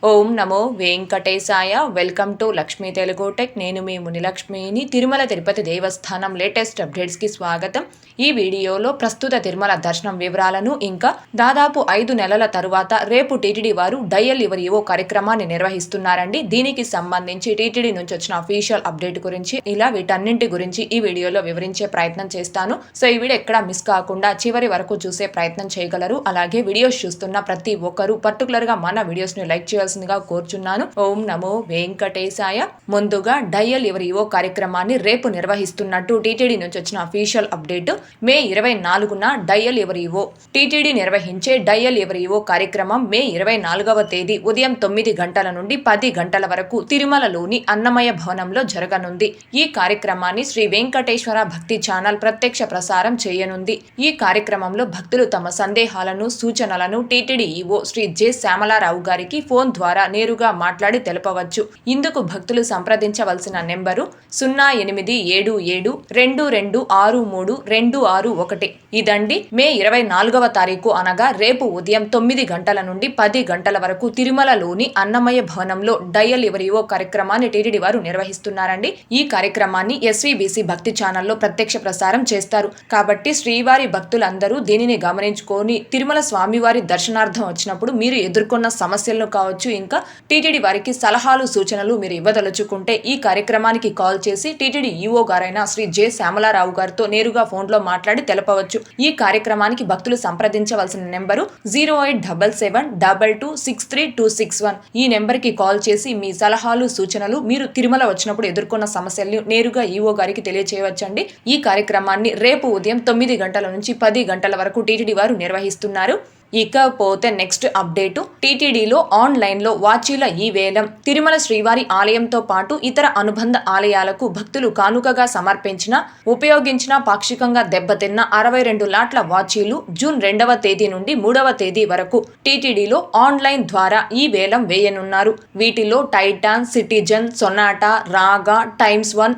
Om Namo Venkatesaya. Welcome to Lakshmi Telugu tech. నేను మీ మునిలక్ష్మిని. తిరుమల తిరుపతి దేవస్థానం latest అప్డేట్స్కి స్వాగతం. ఈ వీడియోలో ప్రస్తుత తిరుమల దర్శనం వివరాలను, ఇంకా దాదాపు 5 నెలల తరువాత రేపు టీటీడీ వారు డయల్ యువర్ ఈవో కార్యక్రమాన్ని నిర్వహిస్తున్నారండి. దీనికి సంబంధించి టీటీడీ నుంచి వచ్చిన అఫీషియల్ అప్డేట్ గురించి, ఇలా వీటన్నింటి గురించి ఈ వీడియోలో వివరించే ప్రయత్నం చేస్తాను. సో ఈ వీడియో ఎక్కడా మిస్ కాకుండా చివరి వరకు చూసే ప్రయత్నం చేయగలరు. అలాగే వీడియోస్ చూస్తున్న ప్రతి ఒక్కరూ పర్టికులర్గా మన వీడియోస్ని లైక్ చేయాలి కోరుచున్నాను. ఓం నమో వెంకటేశాయ. ముందుగా డయల్ యువర్ ఈవో కార్యక్రమాన్ని రేపు నిర్వహిస్తున్నట్టు టీటీడీ నుంచి వచ్చిన అఫీషియల్ అప్డేట్. మే 24న డయల్ యువర్ ఈవో టీటీడీ నిర్వహించే డయల్ యువర్ ఈవో కార్యక్రమం మే 24వ తేదీ ఉదయం 9 గంటల నుండి 10 గంటల వరకు తిరుమలలోని అన్నమయ భవనంలో జరగనుంది. ఈ కార్యక్రమాన్ని శ్రీ వెంకటేశ్వర భక్తి ఛానల్ ప్రత్యక్ష ప్రసారం చేయనుంది. ఈ కార్యక్రమంలో భక్తులు తమ సందేహాలను, సూచనలను టీటీడీ ఈవో శ్రీ జె శ్యామలారావు గారికి ఫోన్ ద్వారా నేరుగా మాట్లాడి తెలపవచ్చు. ఇందుకు భక్తులు సంప్రదించవలసిన నెంబరు 088722632661. ఇదండి మే 24వ తారీఖు అనగా రేపు ఉదయం 9 గంటల నుండి 10 గంటల వరకు తిరుమలలోని అన్నమయ భవనంలో డయల్ యువర్ ఈవో కార్యక్రమాన్ని టీటీడీ వారు నిర్వహిస్తున్నారండి. ఈ కార్యక్రమాన్ని ఎస్వీబీసీ భక్తి ఛానల్లో ప్రత్యక్ష ప్రసారం చేస్తారు. కాబట్టి శ్రీవారి భక్తులందరూ దీనిని గమనించుకొని తిరుమల స్వామివారి దర్శనార్థం వచ్చినప్పుడు మీరు ఎదుర్కొన్న సమస్యలను కావచ్చు, ఇంకా టీటీడీ వారికి సలహాలు, సూచనలు మీరు ఇవ్వదలుచుకుంటే ఈ కార్యక్రమానికి కాల్ చేసి టీటీడీ ఈవో గారైన శ్రీ జె శ్యామలారావు గారితో నేరుగా ఫోన్లో మాట్లాడి తెలపవచ్చు. ఈ కార్యక్రమానికి భక్తులు సంప్రదించవలసిన నెంబరు 087722632661. ఈ నెంబర్కి కాల్ చేసి మీ సలహాలు, సూచనలు, మీరు తిరుమల వచ్చినప్పుడు ఎదుర్కొన్న సమస్యలను నేరుగా ఈవో గారికి తెలియచేయవచ్చండి. ఈ కార్యక్రమాన్ని రేపు ఉదయం 9 గంటల నుంచి 10 గంటల వరకు టీటీడీ వారు నిర్వహిస్తున్నారు. ఇకపోతే నెక్స్ట్ అప్డేటు. టీటీడీలో ఆన్లైన్లో వాచీల ఈ వేలం. తిరుమల శ్రీవారి ఆలయంతో పాటు ఇతర అనుబంధ ఆలయాలకు భక్తులు కానుకగా సమర్పించిన, ఉపయోగించిన, పాక్షికంగా దెబ్బతిన్న 62 లాట్ల వాచీలు జూన్ 2వ తేదీ నుండి 3వ తేదీ వరకు టీటీడీలో ఆన్లైన్ ద్వారా ఈ వేలం వేయనున్నారు. వీటిలో టైటాన్, సిటిజన్, సొనాటా, రాగా, టైమ్స్ 1,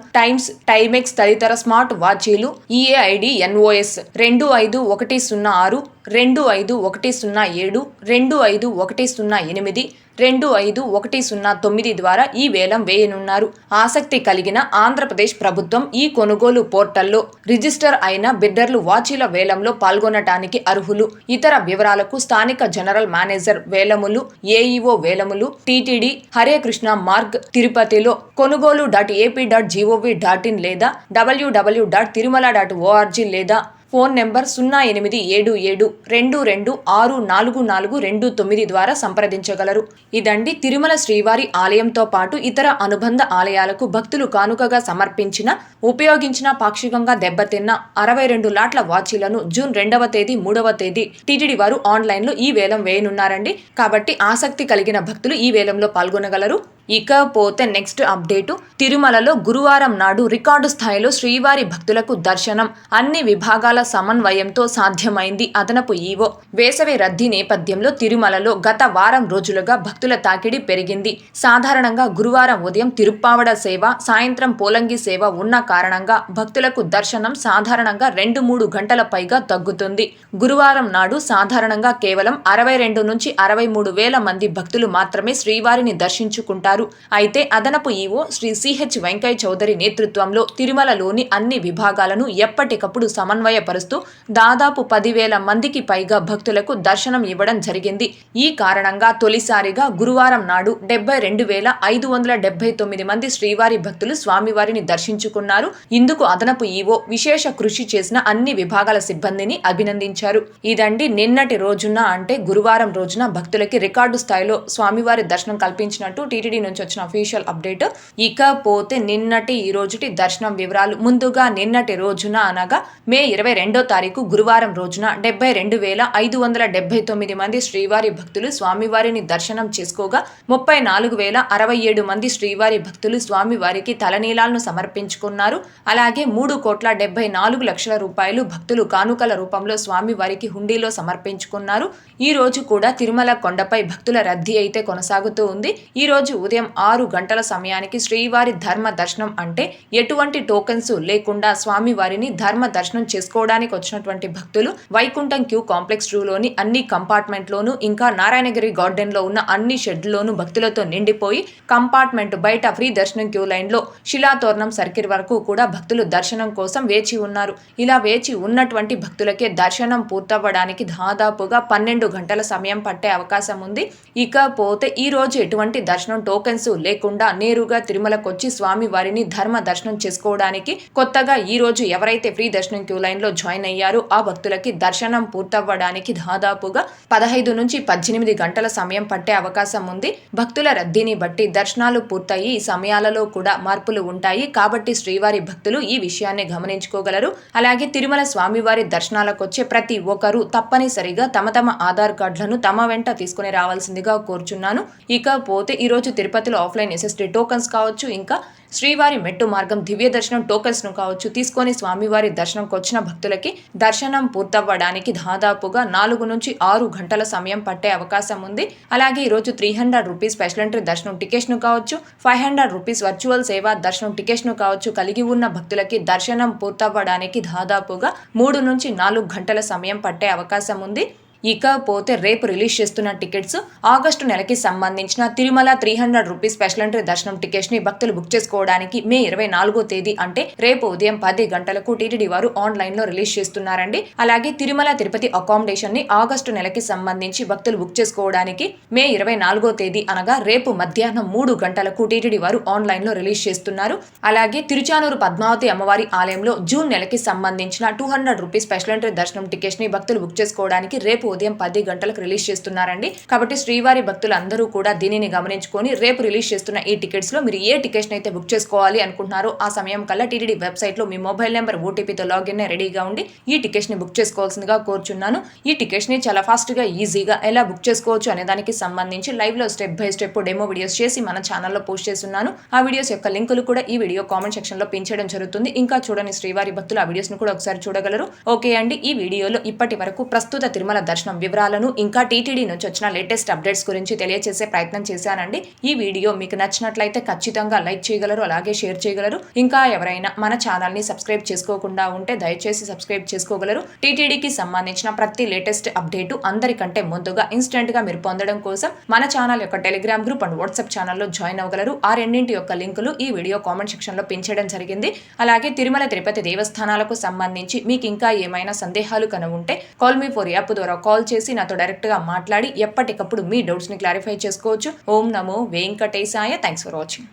టైమెక్స్ తదితర స్మార్ట్ వాచీలు ఈఏఐడి ఎన్ఓఎస్ 25106, 25107, 25108, 25109 ద్వారా ఈ వేలం వేయనున్నారు. ఆసక్తి కలిగిన ఆంధ్రప్రదేశ్ ప్రభుత్వం ఈ కొనుగోలు పోర్టల్లో రిజిస్టర్ అయిన బిడ్డర్లు వాచీల వేలంలో పాల్గొనటానికి అర్హులు. ఇతర వివరాలకు స్థానిక జనరల్ మేనేజర్ వేలములు, ఏఈఓ వేలములు, టీటీడీ హరే కృష్ణ మార్గ్ తిరుపతిలో కొనుగోలు.ap.gov.in లేదా www.tirumala.org లేదా ఫోన్ నెంబర్ 087722644429 ద్వారా సంప్రదించగలరు. ఇదండి తిరుమల శ్రీవారి ఆలయంతో పాటు ఇతర అనుబంధ ఆలయాలకు భక్తులు కానుకగా సమర్పించిన, ఉపయోగించిన, పాక్షికంగా దెబ్బతిన్న 62 లాట్ల వాచీలను జూన్ 2వ తేదీ, 3వ తేదీ టీటీడీ వారు ఆన్లైన్లో ఈ వేలం వేయనున్నారండి. కాబట్టి ఆసక్తి కలిగిన భక్తులు ఈ వేలంలో పాల్గొనగలరు. ఇకపోతే నెక్స్ట్ అప్డేటు. తిరుమలలో గురువారం నాడు రికార్డు స్థాయిలో శ్రీవారి భక్తులకు దర్శనం అన్ని విభాగాల సమన్వయంతో సాధ్యమైంది. అదనపు ఈవో. వేసవి రద్దీ నేపథ్యంలో తిరుమలలో గత వారం రోజులుగా భక్తుల తాకిడి పెరిగింది. సాధారణంగా గురువారం ఉదయం తిరుప్పావడ సేవ, సాయంత్రం పోలంగి సేవ ఉన్న కారణంగా భక్తులకు దర్శనం సాధారణంగా 2-3 గంటల పైగా తగ్గుతుంది. గురువారం నాడు సాధారణంగా కేవలం 62 నుంచి 63 వేల మంది భక్తులు మాత్రమే శ్రీవారిని దర్శించుకుంటారు. అయితే అదనపు ఈవో శ్రీ సిహెచ్ వెంకయ్య చౌదరి నేతృత్వంలో తిరుమలలోని అన్ని విభాగాలను ఎప్పటికప్పుడు సమన్వయపరుస్తూ దాదాపు 10,000 మందికి పైగా భక్తులకు దర్శనం ఇవ్వడం జరిగింది. ఈ కారణంగా తొలిసారిగా గురువారం నాడు 72,579 మంది శ్రీవారి భక్తులు స్వామివారిని దర్శించుకున్నారు. ఇందుకు అదనపు ఈవో విశేష కృషి చేసిన అన్ని విభాగాల సిబ్బందిని అభినందించారు. ఇదండి నిన్నటి రోజున, అంటే గురువారం రోజున భక్తులకి రికార్డు స్థాయిలో స్వామివారి దర్శనం కల్పించినట్టు టీటీడీ నుంచి వచ్చిన అఫీషియల్ అప్డేట్. ఇకపోతే నిన్నటి, ఈ రోజుటి దర్శనం వివరాలు. ముందుగా నిన్నటి రోజున అనగా మే 22వ తారీఖు గురువారం రోజున 72,579 మంది శ్రీవారి భక్తులు స్వామివారిని దర్శనం చేసుకోగా 34,067 మంది శ్రీవారి భక్తులు స్వామివారికి తలనీలాలను సమర్పించుకున్నారు. అలాగే 3,74,00,000 రూపాయలు భక్తులు కానుకల రూపంలో స్వామివారికి హుండీలో సమర్పించుకున్నారు. ఈ రోజు కూడా తిరుమల కొండపై భక్తుల రద్దీ అయితే కొనసాగుతూ ఉంది. ఈ రోజు ఉదయం 6 గంటల సమయానికి శ్రీవారి ధర్మ దర్శనం అంటే ఎటువంటి టోకెన్స్ లేకుండా స్వామివారిని ధర్మ దర్శనం చేసుకోవడానికి వచ్చినటువంటి భక్తులు వైకుంఠం క్యూ కాంప్లెక్స్ 2లోని అన్ని కంపార్ట్మెంట్లోనూ ఇంకా నారాయణగిరి గార్డెన్లో ఉన్న అన్ని షెడ్లోనూ భక్తులతో నిండిపోయి కంపార్ట్మెంట్ బయట ఫ్రీ దర్శనం క్యూ లైన్లో శిలాతోరణం సర్కిల్ వరకు కూడా భక్తులు దర్శనం కోసం వేచి ఉన్నారు. ఇలా వేచి ఉన్నటువంటి భక్తులకే దర్శనం పూర్తవ్వడానికి దాదాపుగా 12 గంటల సమయం పట్టే అవకాశం ఉంది. ఇకపోతే ఈ రోజు ఎటువంటి దర్శనం టోకెన్స్ లేకుండా నేరుగా తిరుమలకొచ్చి స్వామి వారిని ధర్మ దర్శనం చేసుకోవడానికి కొత్తగా ఈ రోజు ఎవరైతే ఫ్రీ దర్శనం క్యూ లైన్ లో జాయిన్ అయ్యారో ఆ భక్తులకి దర్శనం పూర్తవ్వడానికి దాదాపుగా 15 నుంచి 18 గంటల సమయం పట్టే అవకాశం ఉంది. భక్తుల రద్దీని బట్టి దర్శనాలు పూర్తయి ఈ సమయాలలో కూడా మార్పులు ఉంటాయి కాబట్టి శ్రీవారి భక్తులు ఈ విషయాన్ని గమనించుకోగలరు. అలాగే తిరుమల స్వామివారి దర్శనాలకు వచ్చే ప్రతి ఒక్కరూ తప్పనిసరిగా తమ ఆధార్ కార్డులను తమ వెంట తీసుకుని రావాల్సిందిగా కోరుచున్నాను. ఇకపోతే ఈరోజు తిరుపతిలో ఆఫ్లైన్ ఎస్ఎస్డి టోకన్స్ కావచ్చు, ఇంకా శ్రీవారి మెట్టు మార్గం దివ్య దర్శనం టోకన్స్ ను కావచ్చు తీసుకొని స్వామివారి దర్శనంకి వచ్చిన భక్తులకి దర్శనం పూర్తవ్వడానికి దాదాపుగా 4 నుంచి 6 గంటల సమయం పట్టే అవకాశం ఉంది. అలాగే ఈరోజు 300 రూపీస్ స్పెషల్ ఎంట్రీ దర్శనం టికెట్స్ ను కావచ్చు, 500 రూపీస్ వర్చువల్ సేవా దర్శనం టికెట్స్ ను కావచ్చు కలిగి ఉన్న భక్తులకి దర్శనం పూర్తవ్వడానికి దాదాపుగా 3 నుంచి 4 గంటల సమయం పట్టే అవకాశం ఉంది. ఇకపోతే రేపు రిలీజ్ చేస్తున్న టికెట్స్ ఆగస్టు నెలకి సంబంధించిన తిరుమల 300 రూపీస్ స్పెషల్ ఎంట్రీ దర్శనం టికెట్స్ ని భక్తులు బుక్ చేసుకోవడానికి మే 24వ తేదీ అంటే రేపు ఉదయం 10 గంటలకు టీటీడీ వారు ఆన్లైన్ లో రిలీజ్ చేస్తున్నారండి. అలాగే తిరుమల తిరుపతి అకామిడేషన్ ని ఆగస్టు నెలకి సంబంధించి భక్తులు బుక్ చేసుకోవడానికి మే 24వ తేదీ అనగా రేపు మధ్యాహ్నం 3 గంటలకు టీటీడీ వారు ఆన్లైన్ లో రిలీజ్ చేస్తున్నారు. అలాగే తిరుచానూరు పద్మావతి అమ్మవారి ఆలయంలో జూన్ నెలకి సంబంధించిన 200 రూపీస్ స్పెషల్ ఎంట్రీ దర్శనం టికెట్స్ ని భక్తులు బుక్ చేసుకోవడానికి రేపు ఉదయం 10 గంటలకు రిలీజ్ చేస్తున్నారండి. కాబట్టి శ్రీవారి భక్తులు అందరూ కూడా దీనిని గమనించుకొని రేపు రిలీజ్ చేస్తున్న ఈ టికెట్స్ లో మీరు ఏ టికెట్స్ అయితే బుక్ చేసుకోవాలి అనుకుంటున్నారో ఆ సమయం కల్లా టీటీడీ వెబ్సైట్ లో మీ మొబైల్ నెంబర్ ఓటీపీతో లాగిన్ రెడీగా ఉండి ఈ టికెట్స్ ని బుక్ చేసుకోవాల్సిందిగా కోరుచున్నాను. ఈ టికెట్స్ ని చాలా ఫాస్ట్ గా ఈజీగా ఎలా బుక్ చేసుకోవచ్చు అనే దానికి సంబంధించి లైవ్ లో step by step demo videos చేసి మన ఛానల్లో పోస్ట్ చేస్తున్నాను. ఆ వీడియోస్ యొక్క లింకులు కూడా ఈ వీడియో కామెంట్ సెక్షన్ లో పిన్ చేయడం జరుగుతుంది. ఇంకా చూడని శ్రీవారి భక్తులు ఆ వీడియోస్ ను కూడా ఒకసారి చూడగలరు. ఓకే అండి, ఈ వీడియోలో ఇప్పటి వరకు ప్రస్తుత తిరుమల దర్శనం వివరాలను ఇంకా టీటీడీ నుంచి వచ్చిన లేటెస్ట్ అప్డేట్స్ గురించి తెలియజేసే ప్రయత్నం చేశానండి. ఈ వీడియో మీకు నచ్చినట్లయితే ఖచ్చితంగా లైక్ చేయగలరు, అలాగే షేర్ చేయగలరు. ఇంకా ఎవరైనా మన ఛానల్ ని సబ్స్క్రైబ్ చేసుకోకుండా ఉంటే దయచేసి సబ్స్క్రైబ్ చేసుకోగలరు. టీటీడీకి సంబంధించిన ప్రతి లేటెస్ట్ అప్డేట్ అందరికంటే ముందుగా ఇన్స్టెంట్ గా మీరు పొందడం కోసం మన ఛానల్ యొక్క టెలిగ్రామ్ గ్రూప్ అండ్ వాట్సాప్ ఛానల్లో జాయిన్ అవ్వగలరు. ఆ రెండింటి యొక్క లింకులు ఈ వీడియో కామెంట్ సెక్షన్ లో పిన్ చేయడం జరిగింది. అలాగే తిరుమల తిరుపతి దేవస్థానాలకు సంబంధించి మీకు ఇంకా ఏమైనా సందేహాలు కనుక ఉంటే కాల్ మీ ఫర్ యాప్ ద్వారా కాల్ చేసి నాతో డైరెక్ట్ గా మాట్లాడి ఎప్పటికప్పుడు మీ డౌట్స్ ని క్లారిఫై చేసుకోవచ్చు. ఓం నమో వెంకటేశాయ. Thanks for watching.